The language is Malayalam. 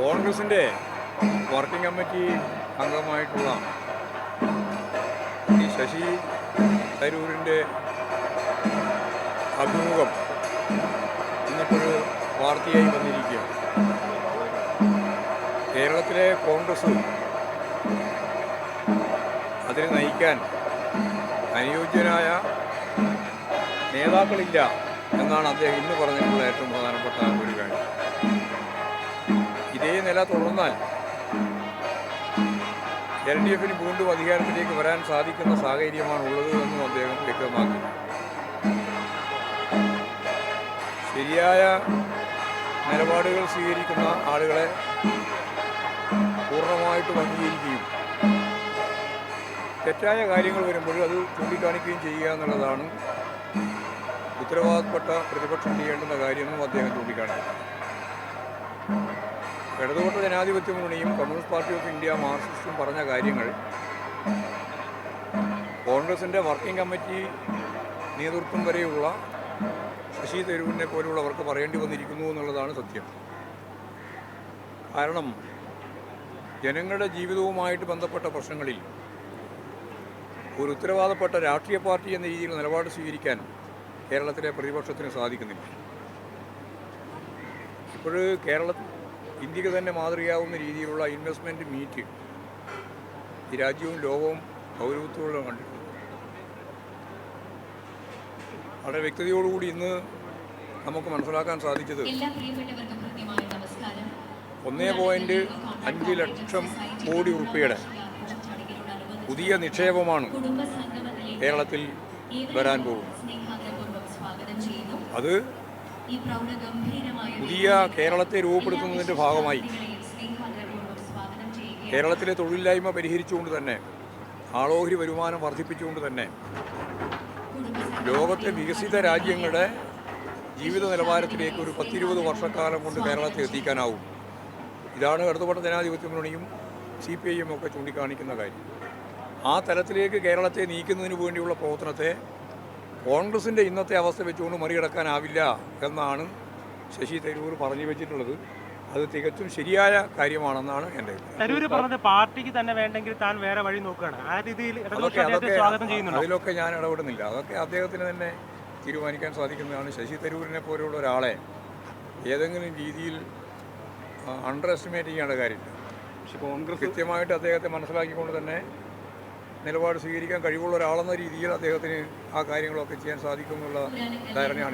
കോൺഗ്രസിൻ്റെ വർക്കിംഗ് കമ്മിറ്റി അംഗമായിട്ടുള്ള ഈ ശശി തരൂരിൻ്റെ അഭിമുഖം ഇന്നിപ്പോൾ വാർത്തയായി വന്നിരിക്കുകയാണ്. കേരളത്തിലെ കോൺഗ്രസ് അതിനെ നയിക്കാൻ അനുയോജ്യനായ നേതാക്കളില്ല എന്നാണ് അദ്ദേഹം ഇന്ന് പറഞ്ഞിട്ടുള്ള ഏറ്റവും പ്രധാനപ്പെട്ട ഒരു കാര്യം. ഇതേ നില തുടർന്നാൽ LDF വീണ്ടും അധികാരത്തിലേക്ക് വരാൻ സാധിക്കുന്ന സാഹചര്യമാണ് ഉള്ളത് എന്നും അദ്ദേഹം വ്യക്തമാക്കി. ശരിയായ നിലപാടുകൾ സ്വീകരിക്കുന്ന ആളുകളെ പൂർണ്ണമായിട്ടും അംഗീകരിക്കുകയും തെറ്റായ കാര്യങ്ങൾ വരുമ്പോൾ അത് ചൂണ്ടിക്കാണിക്കുകയും ചെയ്യുക എന്നുള്ളതാണ് ഉത്തരവാദപ്പെട്ട പ്രതിപക്ഷം ചെയ്യേണ്ടുന്ന കാര്യമെന്നും അദ്ദേഹം ചൂണ്ടിക്കാണിച്ചു. ഇടതുപക്ഷ ജനാധിപത്യ മുന്നണിയും കമ്മ്യൂണിസ്റ്റ് പാർട്ടി ഓഫ് ഇന്ത്യ മാർക്സിസ്റ്റും പറഞ്ഞ കാര്യങ്ങൾ കോൺഗ്രസിൻ്റെ വർക്കിംഗ് കമ്മിറ്റി നേതൃത്വം വരെയുള്ള ശശി തരൂരിനെ പോലുള്ളവർക്ക് പറയേണ്ടി വന്നിരിക്കുന്നു എന്നുള്ളതാണ് സത്യം. കാരണം ജനങ്ങളുടെ ജീവിതവുമായിട്ട് ബന്ധപ്പെട്ട പ്രശ്നങ്ങളിൽ ഒരു ഉത്തരവാദപ്പെട്ട രാഷ്ട്രീയ പാർട്ടി എന്ന രീതിയിൽ നിലപാട് സ്വീകരിക്കാൻ കേരളത്തിലെ പ്രതിപക്ഷത്തിന് സാധിക്കുന്നില്ല. ഇപ്പോൾ ഇന്ത്യക്ക് തന്നെ മാതൃകയാവുന്ന രീതിയിലുള്ള ഇൻവെസ്റ്റ്മെൻറ്റ് മീറ്റ് ഈ രാജ്യവും ലോകവും ഗൗരവത്തോടെ കണ്ടിട്ടുണ്ട്. വളരെ വ്യക്തതയോടുകൂടി ഇന്ന് നമുക്ക് മനസ്സിലാക്കാൻ സാധിച്ചത് 1.5 ലക്ഷം കോടി രൂപയുടെ പുതിയ നിക്ഷേപമാണ് കേരളത്തിൽ വരാൻ പോകുന്നത്. അത് പുതിയ കേരളത്തെ രൂപപ്പെടുത്തുന്നതിൻ്റെ ഭാഗമായി കേരളത്തിലെ തൊഴിലില്ലായ്മ പരിഹരിച്ചുകൊണ്ട് തന്നെ ആളോഹരി വരുമാനം വർദ്ധിപ്പിച്ചുകൊണ്ട് തന്നെ ലോകത്തെ വികസിത രാജ്യങ്ങളുടെ ജീവിത നിലവാരത്തിലേക്ക് ഒരു 10-20 വർഷക്കാലം കൊണ്ട് കേരളത്തെ എത്തിക്കാനാവും. ഇതാണ് ഇടതുപക്ഷ ജനാധിപത്യ മുന്നണിയും CPIM ഒക്കെ ചൂണ്ടിക്കാണിക്കുന്ന കാര്യം. ആ തലത്തിലേക്ക് കേരളത്തെ നീക്കുന്നതിന് വേണ്ടിയുള്ള പ്രവർത്തനത്തെ കോൺഗ്രസിൻ്റെ ഇന്നത്തെ അവസ്ഥ വെച്ചുകൊണ്ട് മറികടക്കാനാവില്ല എന്നാണ് ശശി തരൂർ പറഞ്ഞു വെച്ചിട്ടുള്ളത്. അത് തികച്ചും ശരിയായ കാര്യമാണെന്നാണ് എൻ്റെ തരൂർ പറഞ്ഞത്. പാർട്ടിക്ക് തന്നെ വേണ്ടെങ്കിൽ താൻ വേറെ വഴി നോക്കുകയാണ്. ആ രീതിയിൽ അതിലൊക്കെ ഞാൻ ഇടപെടുന്നില്ല. അതൊക്കെ അദ്ദേഹത്തിന് തന്നെ തീരുമാനിക്കാൻ സാധിക്കുന്നതാണ്. ശശി തരൂരിനെ പോലെയുള്ള ഒരാളെ ഏതെങ്കിലും രീതിയിൽ അണ്ടർ എസ്റ്റിമേറ്റ് ചെയ്യേണ്ട കാര്യമില്ല. പക്ഷെ കോൺഗ്രസ് കൃത്യമായിട്ട് അദ്ദേഹത്തെ മനസ്സിലാക്കിക്കൊണ്ട് തന്നെ നിലപാട് സ്വീകരിക്കാൻ കഴിവുള്ള ഒരാളെന്ന രീതിയിൽ അദ്ദേഹത്തിന് ആ കാര്യങ്ങളൊക്കെ ചെയ്യാൻ സാധിക്കുമെന്നുള്ള ധാരണയാണ്